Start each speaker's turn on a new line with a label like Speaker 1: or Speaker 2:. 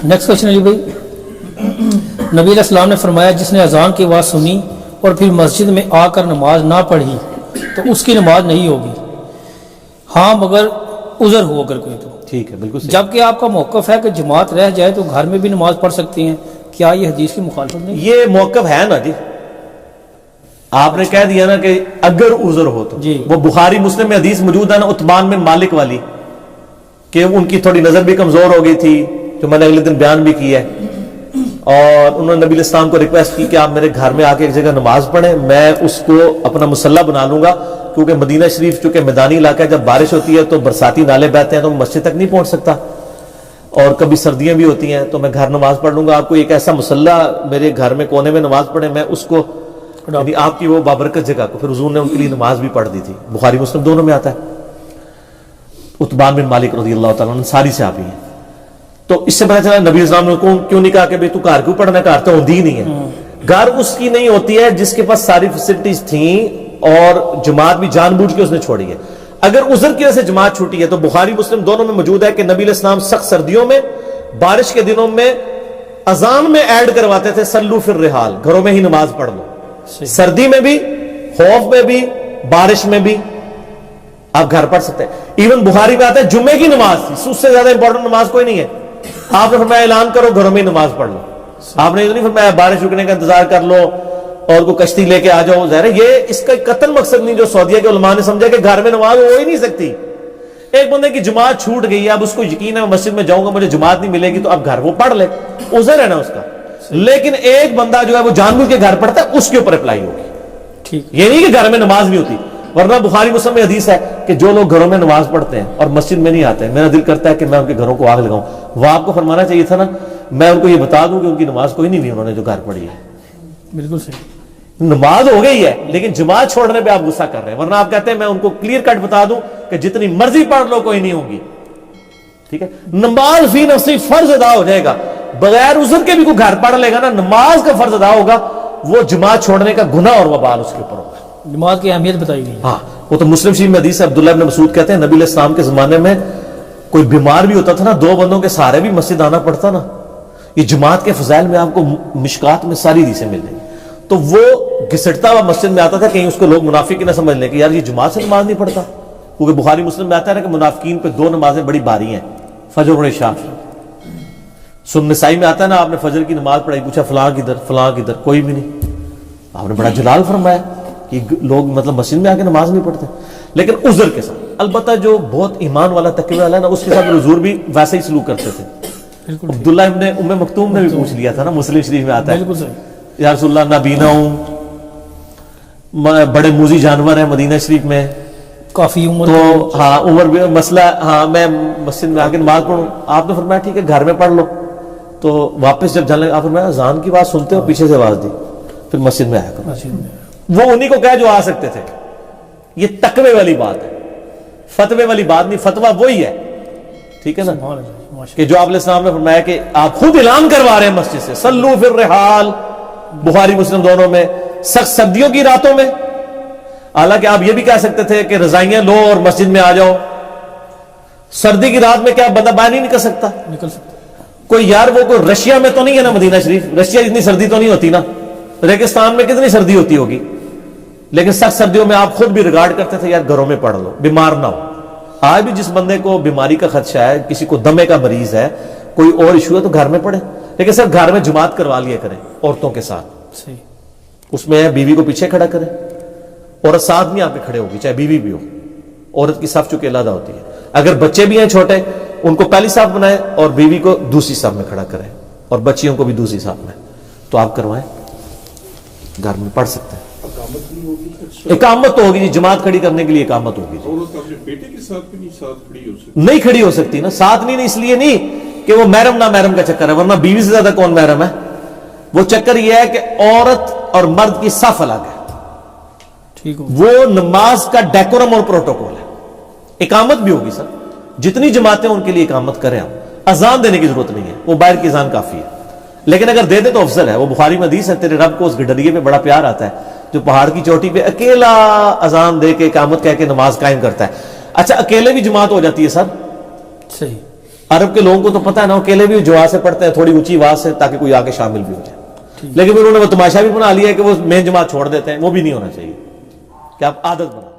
Speaker 1: Next question علی بھائی، نبی علیہ السلام نے فرمایا جس نے اذان کی آواز سنی اور پھر مسجد میں آ کر نماز نہ پڑھی تو اس کی نماز نہیں ہوگی، ہاں مگر عذر ہو اگر کوئی تو
Speaker 2: ٹھیک ہے، بالکل صحیح۔
Speaker 1: جبکہ آپ کا موقف ہے کہ جماعت رہ جائے تو گھر میں بھی نماز پڑھ سکتی ہیں، کیا یہ حدیث کی مخالفت نہیں؟
Speaker 2: یہ موقف ہے نا جی، آپ نے کہہ دیا نا کہ اگر عذر ہو تو
Speaker 1: جی۔
Speaker 2: وہ بخاری مسلم میں حدیث موجود ہے نا عثمان بن مالک والی، کہ ان کی تھوڑی نظر بھی کمزور ہو گئی تھی، جو میں نے اگلے دن بیان بھی کی ہے، اور انہوں نے نبی علیہ السلام کو ریکویسٹ کی کہ آپ میرے گھر میں آ کے ایک جگہ نماز پڑھیں، میں اس کو اپنا مصلی بنا لوں گا، کیونکہ مدینہ شریف چونکہ میدانی علاقہ ہے، جب بارش ہوتی ہے تو برساتی نالے بہتے ہیں تو مسجد تک نہیں پہنچ سکتا، اور کبھی سردیاں بھی ہوتی ہیں تو میں گھر نماز پڑھ لوں گا، آپ کو ایک ایسا مصلی میرے گھر میں کونے میں نماز پڑھیں، میں اس کو یعنی آپ کی وہ بابرکت جگہ کو، پھر حضور نے ان کے لیے نماز بھی پڑھ دی تھی، بخاری مسلم دونوں میں آتا ہے۔ عتبان بن مالک رضی اللہ تعالیٰ عنہ انصاری صحابی ہیں، تو اس سے پتہ چلا نبی اسلام نے کیوں نہیں کہا کہ بھئی تو گھر کیوں پڑھنا، گھر تو ہوندی ہی نہیں ہے، گھر اس کی نہیں ہوتی ہے جس کے پاس ساری فیسلٹیز تھیں اور جماعت بھی جان بوجھ کے اس نے چھوڑی ہے۔ اگر عذر کی وجہ سے جماعت چھوٹی ہے تو بخاری مسلم دونوں میں موجود ہے کہ نبی علیہ السلام سخت سردیوں میں، بارش کے دنوں میں اذان میں ایڈ کرواتے تھے سلو فی الرحال، گھروں میں ہی نماز پڑھ لو، سردی میں بھی، خوف میں بھی، بارش میں بھی آپ گھر پڑھ سکتے ہیں۔ ایون بخاری میں آتا ہے جمعے کی نماز تھی، اس سے زیادہ امپورٹنٹ نماز کوئی نہیں ہے، آپ نے فرمایا اعلان کرو گھروں میں نماز پڑھ لو، آپ نے نہیں فرمایا بارش رکنے کا انتظار کر لو اور کوئی کشتی لے کے آ جاؤ، ظاہر ہے یہ اس کا قطعاً مقصد نہیں جو سعودیہ کے علماء نے سمجھا کہ گھر میں نماز ہو ہی نہیں سکتی۔ ایک بندے کی جماعت چھوٹ گئی ہے، اب اس کو یقین ہے مسجد میں جاؤں گا مجھے جماعت نہیں ملے گی، تو اب گھر وہ پڑھ لے، عذر ہے نا اس کا۔ لیکن ایک بندہ جو ہے وہ جان بوجھ کے گھر پڑھتا ہے، اس کے اوپر اپلائی ہوگی،
Speaker 1: ٹھیک،
Speaker 2: یہ نہیں کہ گھر میں نماز نہیں ہوتی، ورنہ بخاری مسلم میں حدیث ہے کہ جو لوگ گھروں میں نماز پڑھتے ہیں اور مسجد میں نہیں آتے، میرا دل کرتا ہے کہ میں ان کے گھروں کو آگ لگاؤں۔ وہ آپ کو فرمانا چاہیے تھا نا، میں ان کو یہ بتا دوں کہ ان کی نماز کوئی نہیں انہوں نے جو گھر پڑھی ہے،
Speaker 1: بالکل صحیح،
Speaker 2: نماز ہو گئی ہے لیکن جماعت چھوڑنے پہ آپ غصہ کر رہے ہیں، ورنہ آپ کہتے ہیں میں ان کو کلیئر کٹ بتا دوں کہ جتنی مرضی پڑھ لو کوئی نہیں ہوگی، ٹھیک ہے۔ نماز فی نفسی فرض ادا ہو جائے گا، بغیر عذر کے بھی کوئی گھر پڑھ لے گا نا، نماز کا فرض ادا ہوگا، وہ جماعت چھوڑنے کا گناہ اور وبال اس کے اوپر ہوگا۔
Speaker 1: نماز کی اہمیت بتائی گئی ہے۔
Speaker 2: ہاں، وہ تو مسلم شریف میں حدیث ہے، عبداللہ ابن مسعود کہتے ہیں نبی علیہ السلام کے زمانے میں کوئی بیمار بھی ہوتا تھا نا، 2 بندوں کے سہارے بھی مسجد آنا پڑتا نا۔ یہ جماعت کے فضائل میں آپ کو مشکات میں ساری حدیثیں مل جائیں گی، تو وہ گھسٹتا ہوا مسجد میں آتا تھا، کہیں اس کو لوگ منافق نہ سمجھ لیں کہ یار یہ جماعت سے نماز نہیں پڑھتا، کیونکہ بخاری مسلم میں آتا ہے کہ منافقین پہ 2 نمازیں بڑی باری ہیں، فجر اور عشاء۔ سنن نسائی میں آتا ہے نا، آپ نے فجر کی نماز پڑھائی، پوچھا فلاں کدھر، فلاں کدھر، کوئی بھی نہیں، آپ نے بڑا جلال فرمایا کہ لوگ مطلب مسجد میں آ کے نماز نہیں پڑھتے، لیکن عذر کے ساتھ۔ البتہ جو بہت ایمان والا تقوی والا ہے نا، اس کے ساتھ حضور بھی ویسے ہی سلوک کرتے تھے۔ عبداللہ ابن ام مکتوم نے بھی پوچھ لیا تھا نا، مسلم شریف میں آتا ہے،
Speaker 1: بالکل صحیح،
Speaker 2: یا رسول اللہ نابینا ہوں، بڑے موذی جانور ہیں مدینہ شریف میں،
Speaker 1: کافی عمر
Speaker 2: تو ہاں عمر بھی مسئلہ، ہاں میں مسجد میں آ کے نماز پڑھوں، آپ نے فرمایا ٹھیک ہے گھر میں پڑھ لو۔ تو واپس جب جانے آپ فرمایا اذان کی بات سنتے ہو، پیچھے سے آواز دی، پھر مسجد میں آیا کرو۔
Speaker 1: مسجد میں،
Speaker 2: وہ انہی کو کہا جو آ سکتے تھے، یہ تقوی والی بات ہے، فتوے والی بات نہیں، فتویٰ وہی ہے، ٹھیک ہے نا،
Speaker 1: سبحان اللہ، ماشاء
Speaker 2: کہ جو آپ علیہ السلام نے فرمایا کہ آپ خود اعلان کروا رہے ہیں مسجد سے، صلو فی الرحال، بخاری مسلم دونوں میں، سخت سردیوں کی راتوں میں۔ حالانکہ آپ یہ بھی کہہ سکتے تھے کہ رضائیاں لو اور مسجد میں آ جاؤ، سردی کی رات میں کیا بندہ باہر نہیں نکل سکتا؟
Speaker 1: نکل سکتا،
Speaker 2: کوئی یار وہ کوئی رشیا میں تو نہیں ہے نا مدینہ شریف، رشیا اتنی سردی تو نہیں ہوتی نا، ریگستان میں کتنی سردی ہوتی ہوگی، لیکن سخت سردیوں میں آپ خود بھی ریگارڈ کرتے تھے یار گھروں میں پڑھ لو، بیمار نہ ہو۔ آج بھی جس بندے کو بیماری کا خدشہ ہے، کسی کو دمے کا مریض ہے، کوئی اور ایشو ہے، تو گھر میں پڑھے، لیکن صرف گھر میں جماعت کروا لیا کریں عورتوں کے ساتھ،
Speaker 1: صحیح،
Speaker 2: اس میں بیوی کو پیچھے کھڑا کریں، عورت ساتھ نہیں آپ کے کھڑے ہوگی، چاہے بیوی بھی ہو، عورت کی صف چونکہ علیحدہ ہوتی ہے، اگر بچے بھی ہیں چھوٹے ان کو پہلی صف بنائیں اور بیوی کو دوسری صف میں کھڑا کریں، اور بچیوں کو بھی دوسری صف میں، تو آپ کروائیں، گھر میں پڑھ سکتے ہیں۔ اقامت تو ہوگی جی، جماعت کھڑی کرنے کے لیے اقامت ہوگی جی۔
Speaker 3: عورت اپنے بیٹے کے ساتھ بھی نہیں ساتھ کھڑی ہو سکتی؟
Speaker 2: نہیں کھڑی ہو سکتی نا، ساتھ نہیں، اس لیے نہیں کہ وہ محرم نہ محرم کا چکر ہے، ورنہ بیوی سے زیادہ کون محرم ہے؟ وہ چکر یہ ہے کہ عورت اور مرد کی صف الگ ہے،
Speaker 1: ٹھیک ہو،
Speaker 2: وہ نماز کا ڈیکورم اور پروٹوکول ہے۔ اقامت بھی ہوگی سر، جتنی جماعتیں ان کے لیے اقامت کریں آپ، اذان دینے کی ضرورت نہیں ہے، وہ باہر کی اذان کافی ہے، لیکن اگر دے دے تو افضل ہے۔ وہ بخاری میں حدیث ہے، تیرے رب کو اس گڈریے پہ بڑا پیار آتا ہے جو پہاڑ کی چوٹی پہ اکیلا اذان دے کے اقامت کہہ کے نماز قائم کرتا ہے۔ اچھا اکیلے بھی جماعت ہو جاتی ہے سر،
Speaker 1: صحیح،
Speaker 2: عرب کے لوگوں کو تو پتہ ہے نا، وہ اکیلے بھی جماعت سے پڑھتے ہیں تھوڑی اونچی آواز سے تاکہ کوئی آگے شامل بھی ہو جائے، لیکن انہوں نے وہ تماشا بھی بنا لیا ہے کہ وہ مین جماعت چھوڑ دیتے ہیں. وہ بھی نہیں ہونا چاہیے کہ آپ عادت بنا.